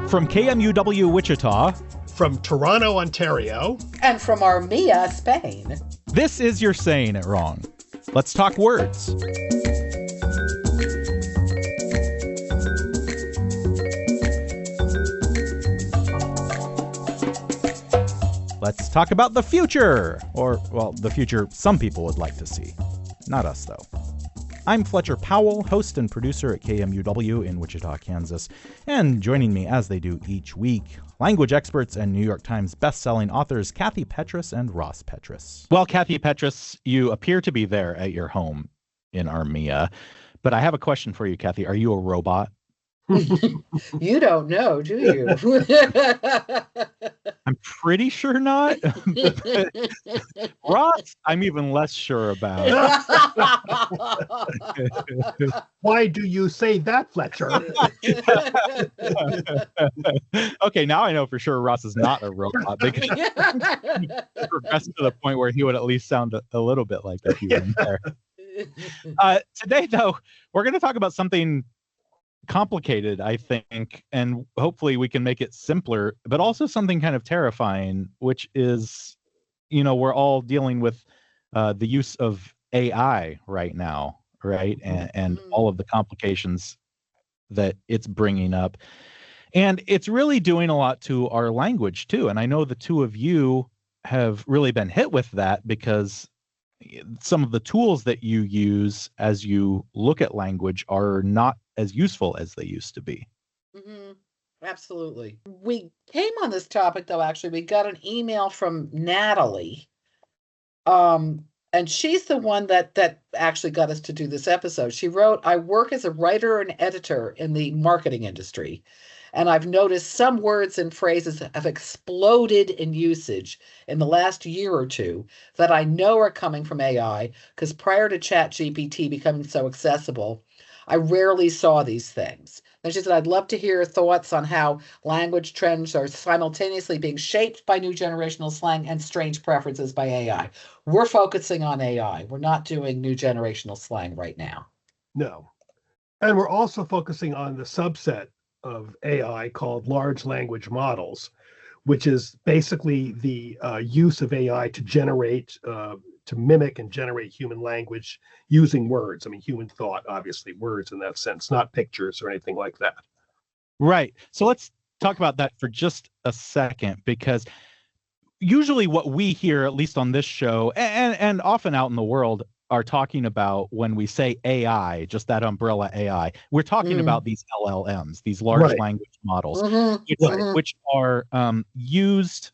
From KMUW Wichita, from Toronto, Ontario, and from Armilla, Spain, this is You're Saying It Wrong. Let's talk words. Let's talk about the future, or, well, the future some people would like to see. Not us, though. I'm Fletcher Powell, host and producer at KMUW in Wichita, Kansas. And joining me, as they do each week, language experts and New York Times best-selling authors Kathy Petrus and Ross Petrus. Well, Kathy Petrus, you appear to be there at your home in Armilla. But I have a question for you, Kathy. Are you a robot? You don't know, do you? I'm pretty sure not. Ross, I'm even less sure about. Why do you say that, Fletcher? Okay, now I know for sure Ross is not a robot because he progressed to the point where he would at least sound a little bit like a human there. Today, though, we're going to talk about something complicated, I think, and hopefully we can make it simpler, but also something kind of terrifying, which is, we're all dealing with the use of AI right now, right? And all of the complications that it's bringing up. And it's really doing a lot to our language, too. And I know the two of you have really been hit with that because some of the tools that you use as you look at language are not as useful as they used to be. Mm-hmm. Absolutely. We came on this topic, though, actually. We got an email from Natalie. And she's the one that actually got us to do this episode. She wrote, I work as a writer and editor in the marketing industry, and I've noticed some words and phrases have exploded in usage in the last year or two that I know are coming from AI, because prior to ChatGPT becoming so accessible, I rarely saw these things. And she said, I'd love to hear your thoughts on how language trends are simultaneously being shaped by new generational slang and strange preferences by AI. We're focusing on AI. We're not doing new generational slang right now. No. And we're also focusing on the subset of AI called large language models, which is basically the use of AI to generate, to mimic and generate human language using words. I mean, human thought, obviously, words in that sense, not pictures or anything like that. Right. So let's talk about that for just a second, because usually what we hear, at least on this show, and often out in the world, are talking about when we say AI, just that umbrella AI, we're talking about these LLMs, these large language models, which are used,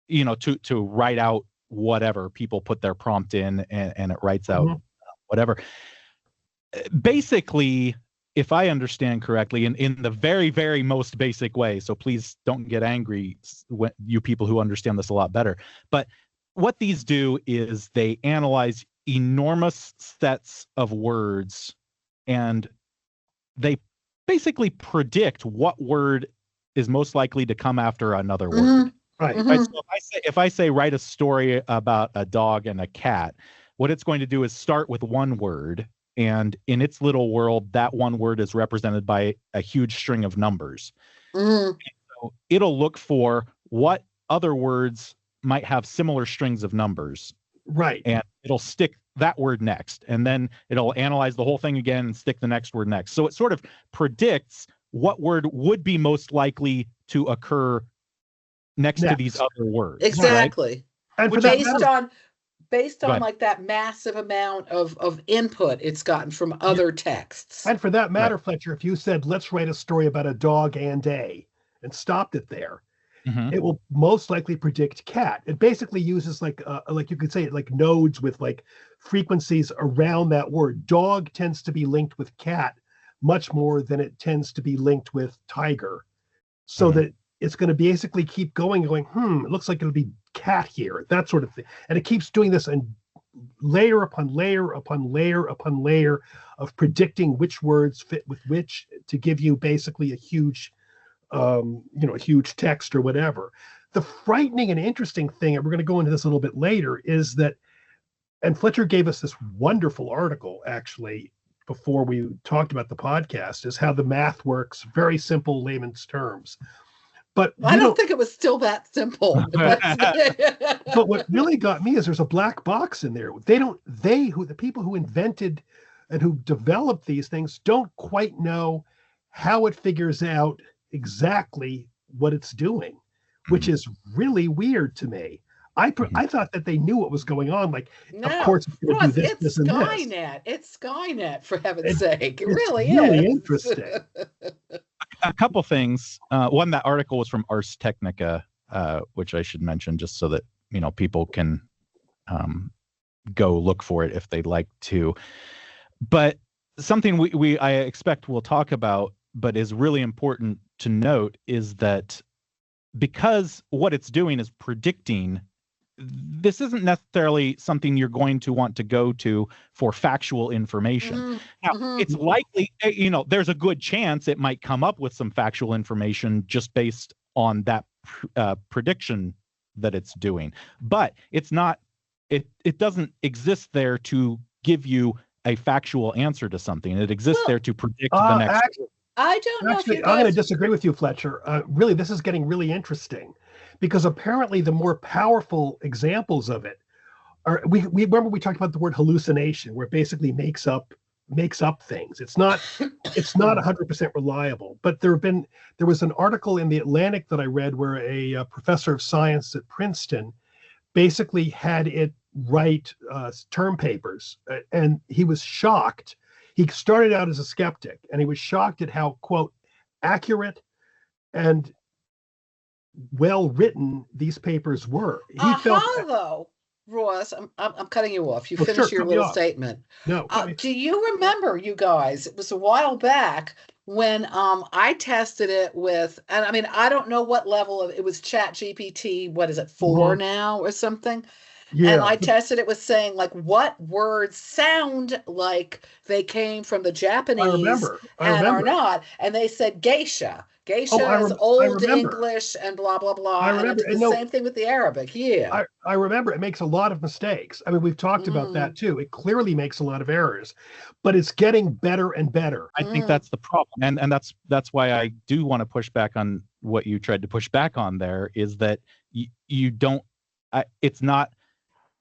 to write out whatever people put their prompt in, and it writes out whatever. Basically, if I understand correctly, in the very, very most basic way, so please don't get angry, you people who understand this a lot better, but what these do is they analyze enormous sets of words, and they basically predict what word is most likely to come after another word. Right. Right. So if I say write a story about a dog and a cat, what it's going to do is start with one word, and in its little world, that one word is represented by a huge string of numbers. So it'll look for what other words might have similar strings of numbers. Right. And it'll stick that word next, and then it'll analyze the whole thing again and stick the next word next. So it sort of predicts what word would be most likely to occur next to these other words. Exactly. Right? And based on like that massive amount of input it's gotten from other texts. And for that matter, Fletcher, if you said, let's write a story about a dog and stopped it there, it will most likely predict cat. It basically uses like you could say, like nodes with like frequencies around that word. Dog tends to be linked with cat much more than it tends to be linked with tiger. So that it's going to basically keep going, it looks like it'll be cat here, that sort of thing. And it keeps doing this, and layer upon layer upon layer upon layer of predicting which words fit with which to give you basically a huge huge text or whatever. The frightening and interesting thing, and we're going to go into this a little bit later, is that, and Fletcher gave us this wonderful article actually before we talked about the podcast is how the math works, very simple layman's terms. But I don't think it was still that simple. But what really got me is there's a black box in there. The people who invented and who developed these things don't quite know how it figures out exactly what it's doing, which is really weird to me. I thought that they knew what was going on. Like, no, of course, it's going to do it's this, and Skynet. this. It's Skynet, for heaven's sake. It really really is. Interesting. A couple things. One, that article was from Ars Technica, which I should mention just so that people can go look for it if they'd like to. But something I expect we'll talk about, but is really important to note, is that because what it's doing is predicting, this isn't necessarily something you're going to want to go to for factual information. Now, it's likely, there's a good chance it might come up with some factual information just based on that prediction that it's doing. But it's not, it doesn't exist there to give you a factual answer to something. It exists there to predict the next. I don't know. Actually, I'm going to disagree with you, Fletcher. Really, this is getting really interesting, because apparently the more powerful examples of it are. We remember we talked about the word hallucination, where it basically makes up things. It's not 100% reliable. But there was an article in the Atlantic that I read where a professor of science at Princeton basically had it write term papers, and he was shocked. He started out as a skeptic, and he was shocked at how, quote, accurate and well written these papers were. He felt though, Ross, I'm cutting you off. You finish your little statement. No. Do you remember, you guys? It was a while back when I tested it with, and I mean, I don't know what level of it was. Chat GPT. What is it, 4 now or something? Yeah. And I tested it with saying, like, what words sound like they came from the Japanese I remember. are not. And they said geisha. Geisha is old English and blah, blah, blah. I remember. And the same thing with the Arabic. Yeah. I remember it makes a lot of mistakes. I mean, we've talked about that too. It clearly makes a lot of errors, but it's getting better and better. I think that's the problem. And that's why I do want to push back on what you tried to push back on there, is that you don't, it's not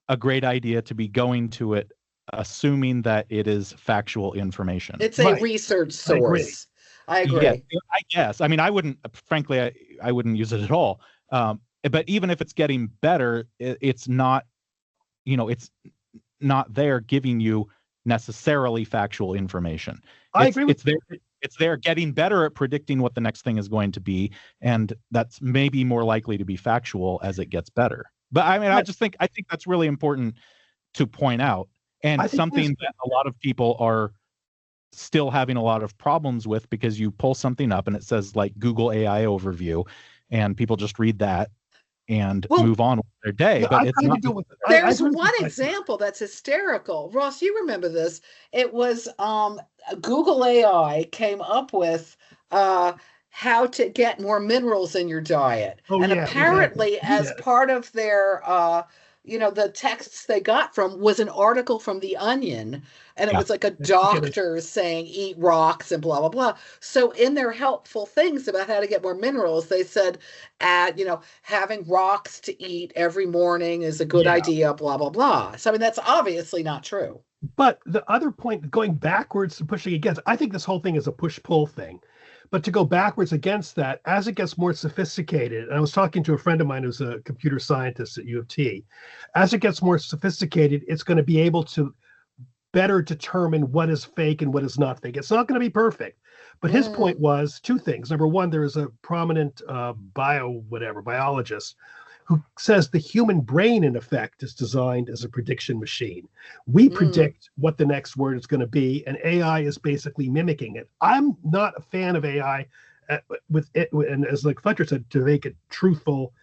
a great idea to be going to it assuming that it is factual information. It's a research source. I agree. Yeah, I guess. I mean, I wouldn't, frankly, I wouldn't use it at all. But even if it's getting better, it's not, it's not there giving you necessarily factual information. I agree. It's there getting better at predicting what the next thing is going to be, and that's maybe more likely to be factual as it gets better. But I mean, I think that's really important to point out, and something that a lot of people are still having a lot of problems with, because you pull something up and it says like Google AI overview, and people just read that and move on with their day. Yeah, but it's not. There's one example that's hysterical. Ross, you remember this? It was Google AI came up with how to get more minerals in your diet. Apparently, as part of their, the texts they got from was an article from The Onion, and it was like a doctor saying eat rocks and blah, blah, blah. So in their helpful things about how to get more minerals, they said, having rocks to eat every morning is a good idea, blah, blah, blah. So, I mean, that's obviously not true. But the other point, going backwards and pushing against, I think this whole thing is a push-pull thing. But to go backwards against that, as it gets more sophisticated, and I was talking to a friend of mine who's a computer scientist at U of T, as it gets more sophisticated, it's going to be able to better determine what is fake and what is not fake. It's not going to be perfect. But his point was two things. Number one, there is a prominent biologist who says the human brain, in effect, is designed as a prediction machine. We predict what the next word is going to be, and AI is basically mimicking it. I'm not a fan of AI with it, and as like Fletcher said, to make it truthful.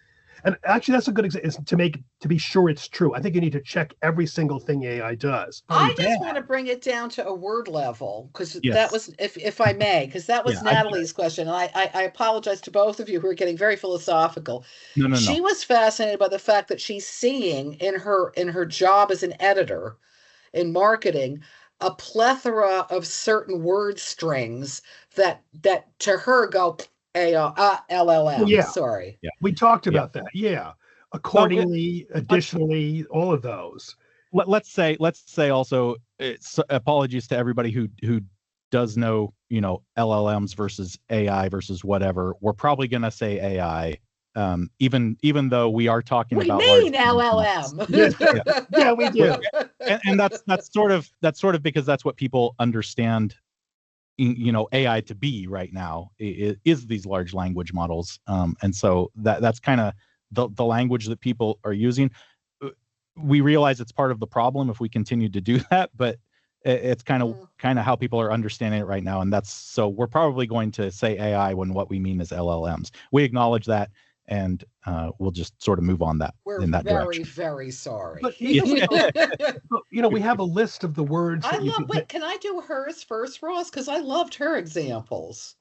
And actually, that's a good example, is to be sure it's true. I think you need to check every single thing AI does. I just want to bring it down to a word level, because that was, if I may, because that was Natalie's question. And I apologize to both of you who are getting very philosophical. No. She was fascinated by the fact that she's seeing in her job as an editor in marketing, a plethora of certain word strings that to her go LLM. Yeah. Sorry. Yeah. We talked about that. Yeah. Accordingly, additionally, all of those. Let's say also apologies to everybody who does know, LLMs versus AI versus whatever. We're probably going to say AI. Even though we are talking we about mean LLM. Yeah, we do. And that's sort of because that's what people understand, AI to be right now is these large language models. And so that's kind of the language that people are using. We realize it's part of the problem if we continue to do that, but it's kind of how people are understanding it right now. And so we're probably going to say AI when what we mean is LLMs. We acknowledge that, and we'll just sort of move on in that very, direction. very sorry. But we have a list of the words. Can I do hers first, Ross? Because I loved her examples.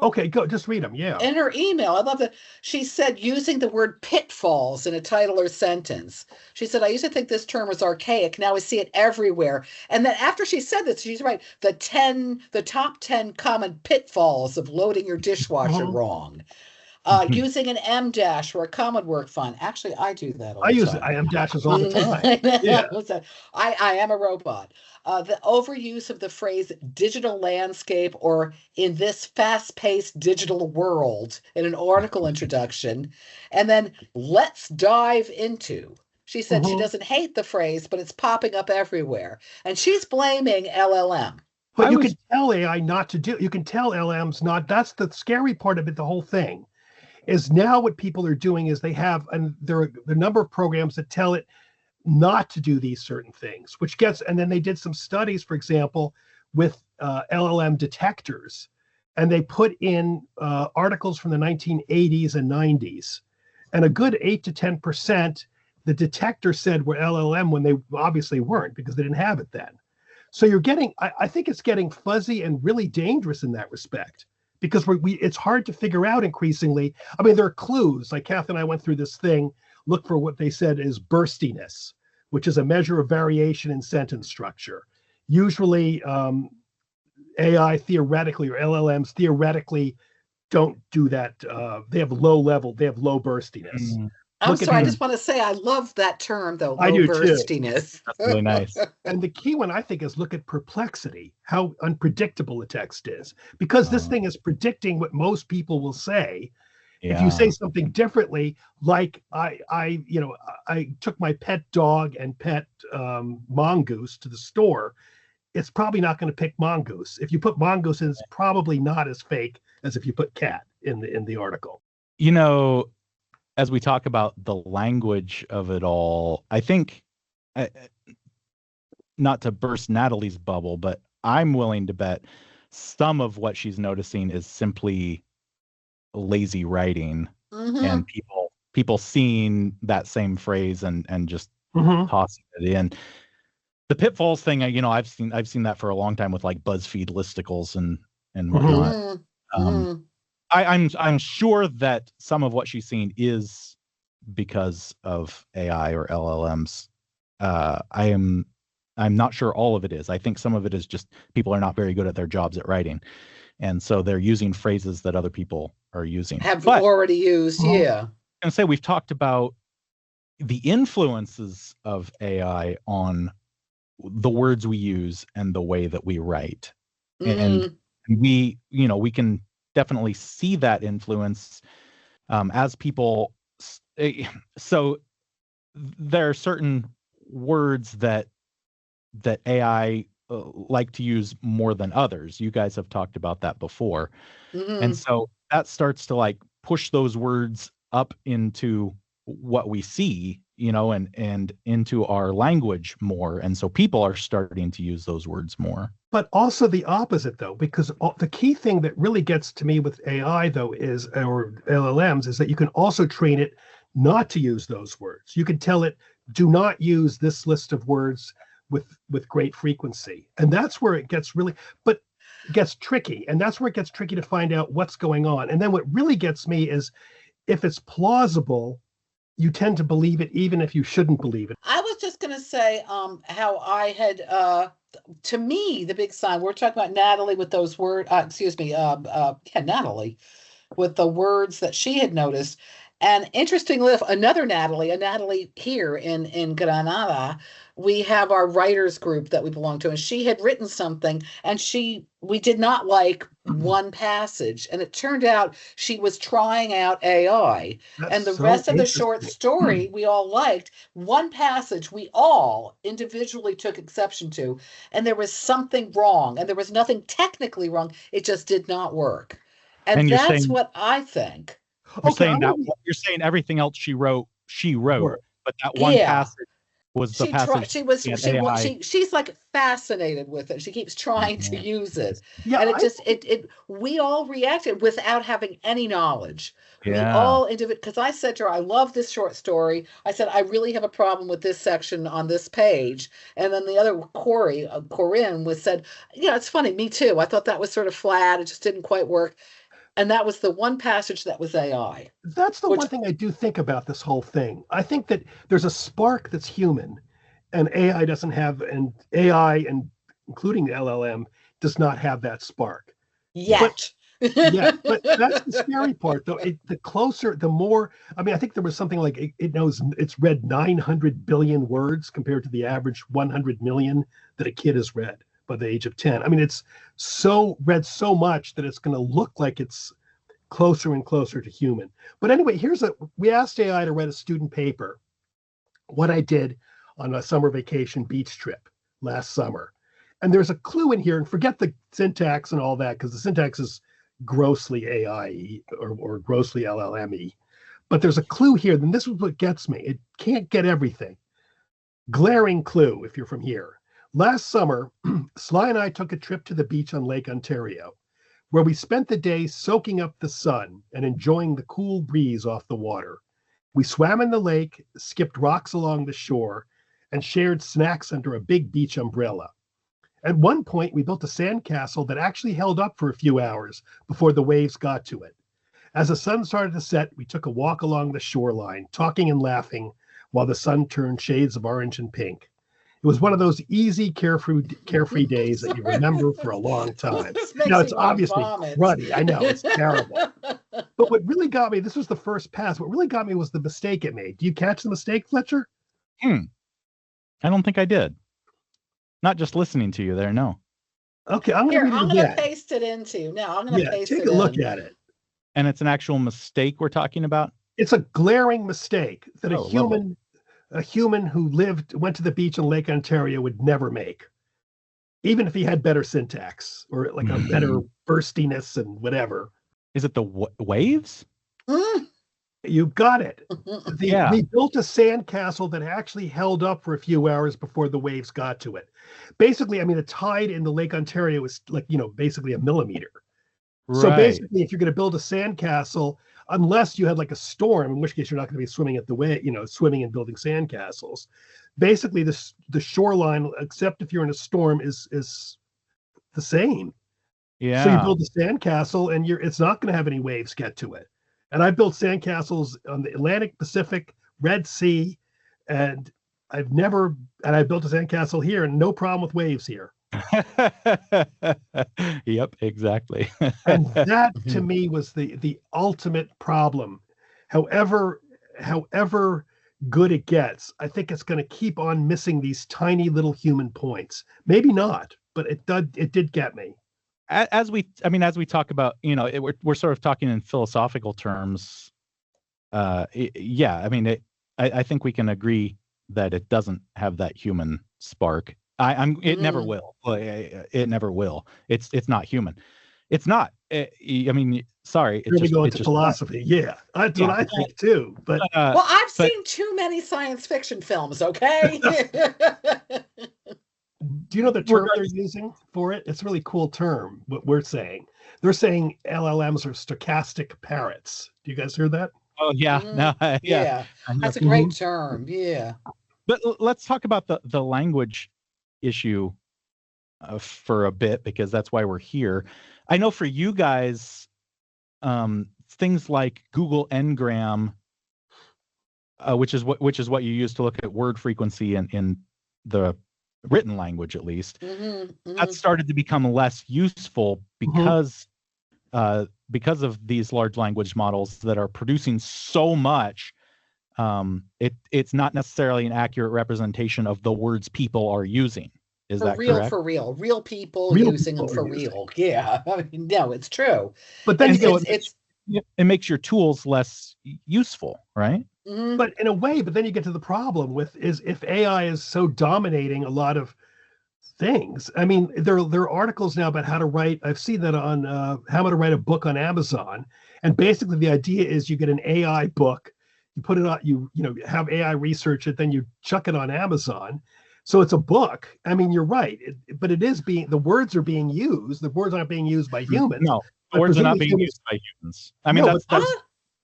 Okay, go. Just read them. Yeah. In her email, I love that she said using the word pitfalls in a title or sentence. She said, I used to think this term was archaic. Now I see it everywhere. And then after she said this, she's right. The top 10 common pitfalls of loading your dishwasher wrong. Using an M dash or a common work font. Actually, I do that all the time. I use M dashes all the time. Yeah. I am a robot. The overuse of the phrase digital landscape or in this fast-paced digital world in an article introduction. And then let's dive into. She said she doesn't hate the phrase, but it's popping up everywhere. And she's blaming LLM. But you can tell AI not to do. You can tell LMs not. That's the scary part of it. The whole thing is now what people are doing is they have, and there are the number of programs that tell it not to do these certain things, and then they did some studies, for example, with LLM detectors, and they put in articles from the 1980s and 90s, and a good 8 to 10%, the detector said were LLM when they obviously weren't because they didn't have it then. So you're getting, I think it's getting fuzzy and really dangerous in that respect. Because it's hard to figure out increasingly. I mean, there are clues. Like Kath and I went through this thing, look for what they said is burstiness, which is a measure of variation in sentence structure. Usually AI theoretically or LLMs theoretically don't do that. They have low burstiness. I'm sorry, I just want to say I love that term, though. I do burstiness. Too. That's really nice. And the key one, I think, is look at perplexity, how unpredictable the text is. Because this thing is predicting what most people will say. Yeah. If you say something differently, like I took my pet dog and pet mongoose to the store, it's probably not going to pick mongoose. If you put mongoose in, it's probably not as fake as if you put cat in the article. As we talk about the language of it all, I think, not to burst Natalie's bubble, but I'm willing to bet some of what she's noticing is simply lazy writing and people seeing that same phrase and just tossing it in. The pitfalls thing, I've seen that for a long time with like BuzzFeed listicles and whatnot. I'm sure that some of what she's seeing is because of AI or LLMs. I'm not sure all of it is. I think some of it is just people are not very good at their jobs at writing, and so they're using phrases that other people are using. Already used, yeah. And say we've talked about the influences of AI on the words we use and the way that we write, and we can definitely see that influence as people. So there are certain words that AI like to use more than others. You guys have talked about that before. And so that starts to like push those words up into what we see, and into our language more. And so people are starting to use those words more. But also the opposite, though, because the key thing that really gets to me with AI, though, or LLMs, is that you can also train it not to use those words. You can tell it, do not use this list of words with great frequency. And that's where it gets tricky. And that's where it gets tricky to find out what's going on. And then what really gets me is if it's plausible, you tend to believe it even if you shouldn't believe it. I was just going to say how I had to me, the big sign, we're talking about Natalie with those words, Natalie with the words that she had noticed. And interestingly, another Natalie, a Natalie here in Granada, we have our writers group that we belong to, and she had written something, and we did not like one passage, and it turned out she was trying out AI, and the rest of the short story we all liked. One passage we all individually took exception to, and there was something wrong, and there was nothing technically wrong. It just did not work. And that's what I think. You're saying everything else she wrote, but that one passage was the passage. She's like fascinated with it. She keeps trying to use it. Yeah, and we all reacted without having any knowledge. Yeah. We all because I said to her, I love this short story. I said, I really have a problem with this section on this page. And then the other Corinne said, yeah, it's funny, me too. I thought that was sort of flat. It just didn't quite work. And that was the one passage that was AI. That's the one thing I do think about this whole thing. I think that there's a spark that's human, and AI doesn't have, and AI, and including the LLM, does not have that spark. Yet. But that's the scary part, though. The more, I mean, I think there was something like it's read 900 billion words compared to the average 100 million that a kid has read by the age of 10. I mean, it's read so much that it's going to look like it's closer and closer to human. But anyway, we asked AI to write a student paper, what I did on a summer vacation beach trip last summer. And there's a clue in here, and forget the syntax and all that, because the syntax is grossly AI or grossly LLM-y. But there's a clue here, and this is what gets me. It can't get everything. Glaring clue, if you're from here. Last summer, Sly and I took a trip to the beach on Lake Ontario, where we spent the day soaking up the sun and enjoying the cool breeze off the water. We swam in the lake, skipped rocks along the shore, and shared snacks under a big beach umbrella. At one point, we built a sandcastle that actually held up for a few hours before the waves got to it. As the sun started to set, we took a walk along the shoreline, talking and laughing while the sun turned shades of orange and pink. It was one of those easy, carefree days that you remember for a long time. Now, it's obviously cruddy. I know, it's terrible. But what really got me, this was the first pass, what really got me was the mistake it made. Do you catch the mistake, Fletcher? I don't think I did. Not just listening to you there, no. Okay, I'm going to paste it into. Now, I'm going to paste it in. Take a look at it. And it's an actual mistake we're talking about? It's a glaring mistake that a human who went to the beach in Lake Ontario would never make, even if he had better syntax or like a better burstiness and whatever. Is it the waves? You got it. We built a sandcastle that actually held up for a few hours before the waves got to it. Basically, I mean, the tide in the Lake Ontario is like, basically a millimeter. Right. So basically, if you're going to build a sandcastle, unless you had like a storm, in which case you're not going to be swimming at the way, swimming and building sandcastles. Basically, the shoreline, except if you're in a storm, is the same. Yeah. So you build a sandcastle, and it's not going to have any waves get to it. And I built sandcastles on the Atlantic, Pacific, Red Sea, and I built a sandcastle here, and no problem with waves here. Yep, exactly. And that to me was the ultimate problem. However good it gets, I think it's going to keep on missing these tiny little human points. Maybe not, but it did get me. As we talk about, we're sort of talking in philosophical terms. I think we can agree that it doesn't have that human spark. It never will. It never will. It's not human. It's not. Sorry. Really go into philosophy. Yeah, that's what I think too. But I've seen too many science fiction films. Okay. Do you know the term they're using for it? It's a really cool term. What we're saying, they're saying LLMs are stochastic parrots. Do you guys hear that? Oh yeah, yeah. That's a great term. Yeah. But let's talk about the language issue for a bit, because that's why we're here. I know for you guys, things like Google Ngram, which is what you use to look at word frequency in the written language at least, Mm-hmm. that started to become less useful because of these large language models that are producing so much. It's not necessarily an accurate representation of the words people are using. Is that correct? For real people Real using people them for are using. real. Yeah, I mean, no, it's true. But then it makes your tools less useful, right? But in a way, but then you get to the problem with is if AI is so dominating a lot of things. I mean, there are articles now about how to write. I've seen that on how to write a book on Amazon, and basically the idea is you get an AI book, you put it on, you have AI research it, then you chuck it on Amazon. So it's a book. I mean, you're right, but it is the words are being used. The words aren't being used by humans. No, the words are not being used by humans. I mean, that's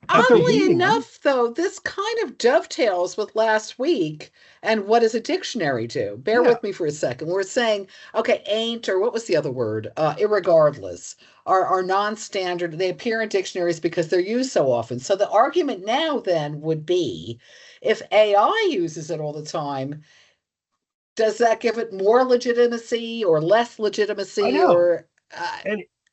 oddly enough, though, this kind of dovetails with last week and what is a dictionary do? Bear with me for a second. We're saying, okay, ain't, or what was the other word? Irregardless, are non-standard. They appear in dictionaries because they're used so often. So the argument now then would be, if AI uses it all the time, does that give it more legitimacy or less legitimacy? I know. Or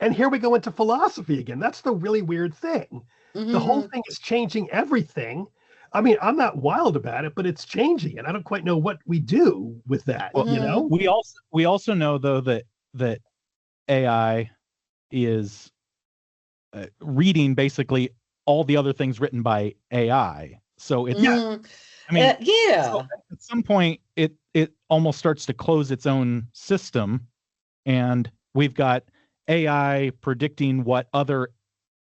and here we go into philosophy again. That's the really weird thing. The whole thing is changing everything. I mean, I'm not wild about it, but it's changing, and I don't quite know what we do with that. Well, we also know though that AI is reading basically all the other things written by AI. So it's I mean, so at some point it almost starts to close its own system, and we've got AI predicting what other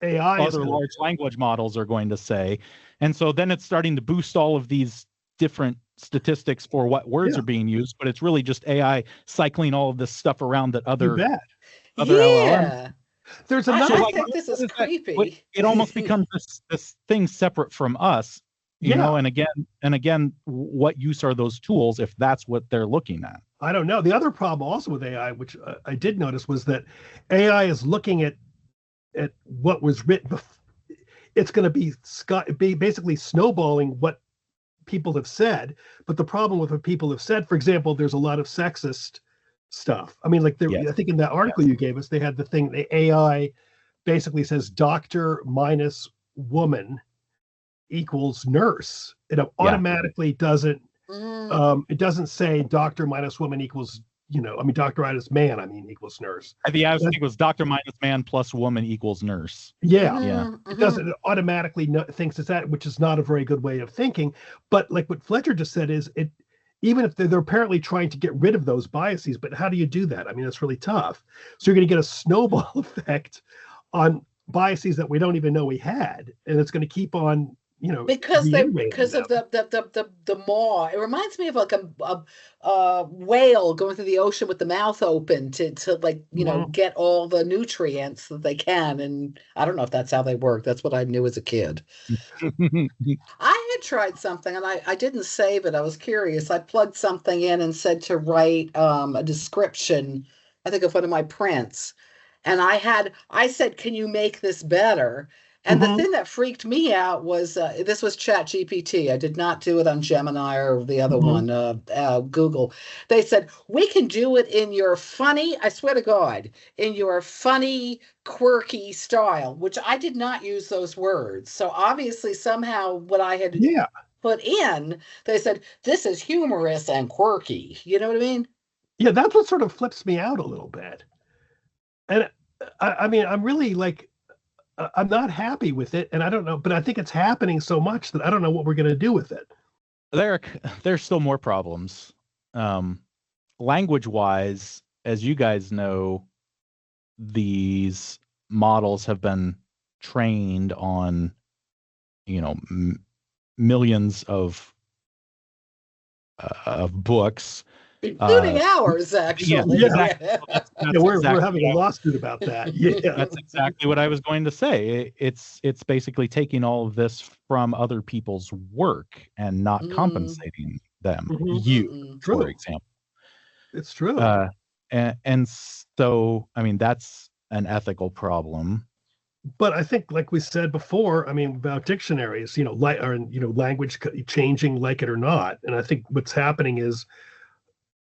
large language models are going to say. And so then it's starting to boost all of these different statistics for what words are being used, but it's really just AI cycling all of this stuff around that other LLMs. There's another. I think this is creepy. It almost becomes this thing separate from us, you know, and again, what use are those tools if that's what they're looking at? I don't know. The other problem also with AI, which I did notice, was that AI is looking at what was written. It's going to be basically snowballing what people have said. But the problem with what people have said, for example, there's a lot of sexist stuff. I mean, like I think in that article you gave us, they had the AI basically says doctor minus woman equals nurse. It automatically doesn't. It doesn't say doctor minus woman equals, doctor minus man, equals nurse. I think it was doctor minus man plus woman equals nurse. It doesn't. It automatically thinks it's that, which is not a very good way of thinking. But like what Fletcher just said is, even if they're apparently trying to get rid of those biases, but how do you do that? I mean, it's really tough. So you're going to get a snowball effect on biases that we don't even know we had, and it's going to keep on. Because of the maw. It reminds me of like a whale going through the ocean with the mouth open to get all the nutrients that they can. And I don't know if that's how they work. That's what I knew as a kid. I had tried something and I didn't save it. I was curious. I plugged something in and said to write a description, I think, of one of my prints. And I said, can you make this better? And the thing that freaked me out was this was ChatGPT. I did not do it on Gemini or the other one, Google. They said, we can do it in your funny, I swear to God, in your funny, quirky style, which I did not use those words. So obviously somehow what I had put in, they said, this is humorous and quirky. You know what I mean? Yeah, that's what sort of flips me out a little bit. And I mean, I'm really like, I'm not happy with it, and I don't know, but I think it's happening so much that I don't know what we're going to do with it. There's still more problems. Language-wise, as you guys know, these models have been trained on, millions of books. Including ours, actually. We're having a lawsuit about that. Yeah, that's exactly what I was going to say. It's basically taking all of this from other people's work and not compensating them. For example, it's true. And so, I mean, that's an ethical problem. But I think, like we said before, I mean, about dictionaries, language changing, like it or not. And I think what's happening is,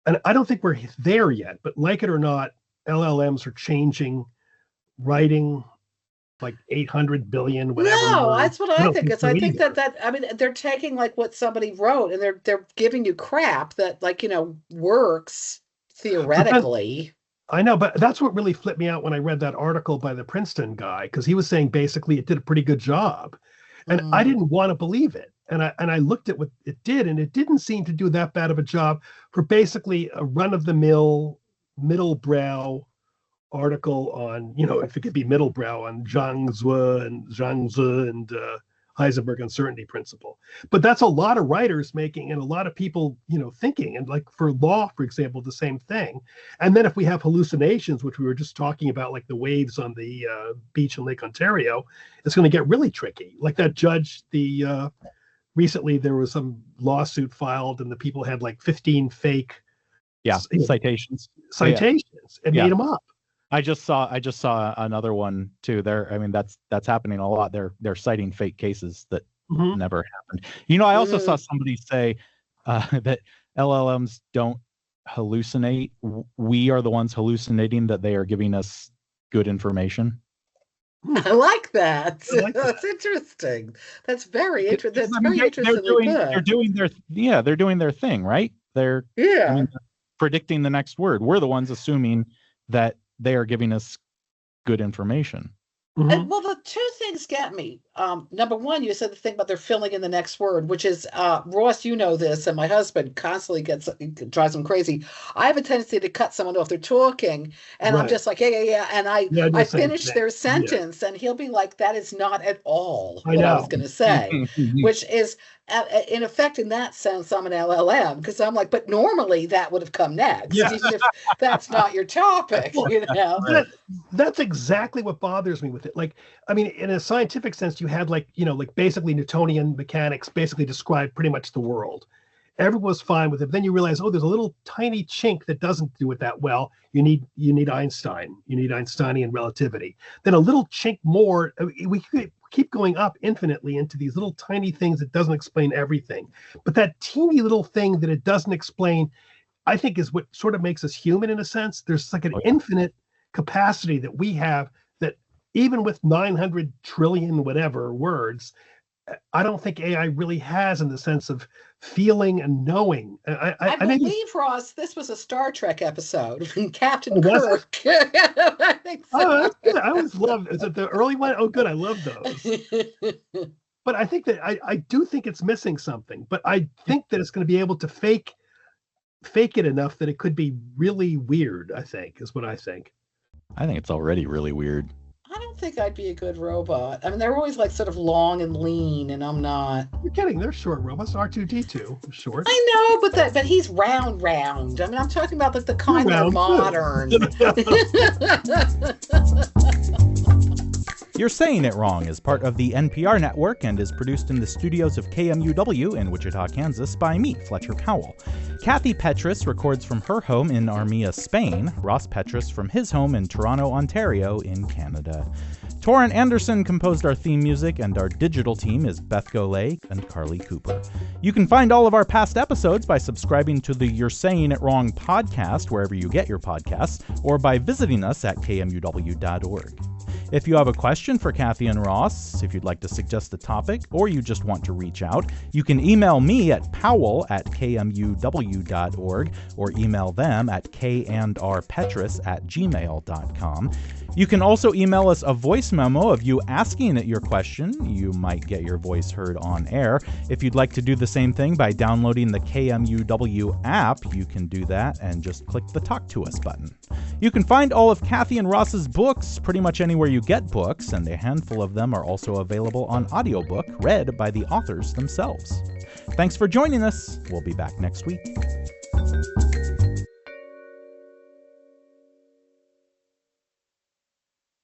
and I don't think we're there yet, but like it or not, LLMs are changing writing like 800 billion, whatever. No, that's what I think. I think either. that I mean they're taking like what somebody wrote and they're giving you crap that like, works theoretically. I know, but that's what really flipped me out when I read that article by the Princeton guy, because he was saying basically it did a pretty good job. And I didn't want to believe it. And I looked at what it did, and it didn't seem to do that bad of a job for basically a run-of-the-mill, middle-brow article on, if it could be middle-brow, on Zhangzi and Heisenberg uncertainty principle. But that's a lot of writers making and a lot of people, thinking. And like for law, for example, the same thing. And then if we have hallucinations, which we were just talking about, like the waves on the beach in Lake Ontario, it's going to get really tricky. Like that judge, recently there was some lawsuit filed and the people had like 15 fake citations and made them up. I just saw another one too. That's happening a lot. They're citing fake cases that never happened. I also saw somebody say that LLMs don't hallucinate. We are the ones hallucinating that they are giving us good information. I like that. That's interesting. That's very interesting. That's very interesting. They're doing their thing, right? They're predicting the next word. We're the ones assuming that they are giving us good information. And, well, the two things get me. Number one, you said the thing about they're filling in the next word, which is, Ross, you know this, and my husband constantly drives him crazy. I have a tendency to cut someone off. They're talking, and I'm just like, yeah. And I finish their sentence, and he'll be like, that is not at all what I was going to say, which is, in effect, in that sense, I'm an LLM, because I'm like, but normally that would have come next, even if that's not your topic, That's exactly what bothers me with it. Like, I mean, in a scientific sense, you had like basically Newtonian mechanics basically described pretty much the world. Everyone was fine with it. Then you realize, there's a little tiny chink that doesn't do it that well. You need Einstein. You need Einsteinian relativity. Then a little chink more. We keep going up infinitely into these little tiny things that doesn't explain everything. But that teeny little thing that it doesn't explain, I think, is what sort of makes us human in a sense. There's like an infinite capacity that we have that even with 900 trillion whatever words, I don't think AI really has, in the sense of feeling and knowing. I believe, Ross, this was a Star Trek episode from Captain Kirk. I think so. Oh, that's good. I always loved it. Is it the early one? Oh, good. I love those. But I think that I do think it's missing something. But I think that it's going to be able to fake it enough that it could be really weird, I think, is what I think. I think it's already really weird. I don't think I'd be a good robot. I mean, they're always like sort of long and lean, and I'm not. You're kidding. They're short robots. R2-D2 short. I know, but he's round. I mean, I'm talking about like the kind that are modern. You're Saying It Wrong is part of the NPR network and is produced in the studios of KMUW in Wichita, Kansas by me, Fletcher Powell. Kathy Petrus records from her home in Armia, Spain. Ross Petrus from his home in Toronto, Ontario in Canada. Torrin Anderson composed our theme music, and our digital team is Beth Golay and Carly Cooper. You can find all of our past episodes by subscribing to the You're Saying It Wrong podcast wherever you get your podcasts, or by visiting us at kmuw.org. If you have a question for Kathy and Ross, if you'd like to suggest a topic, or you just want to reach out, you can email me at powell@kmuw.org or email them at kandrpetrus@gmail.com. You can also email us a voice memo of you asking your question. You might get your voice heard on air. If you'd like to do the same thing by downloading the KMUW app, you can do that and just click the Talk to Us button. You can find all of Kathy and Ross's books pretty much anywhere you get books, and a handful of them are also available on audiobook, read by the authors themselves. Thanks for joining us. We'll be back next week.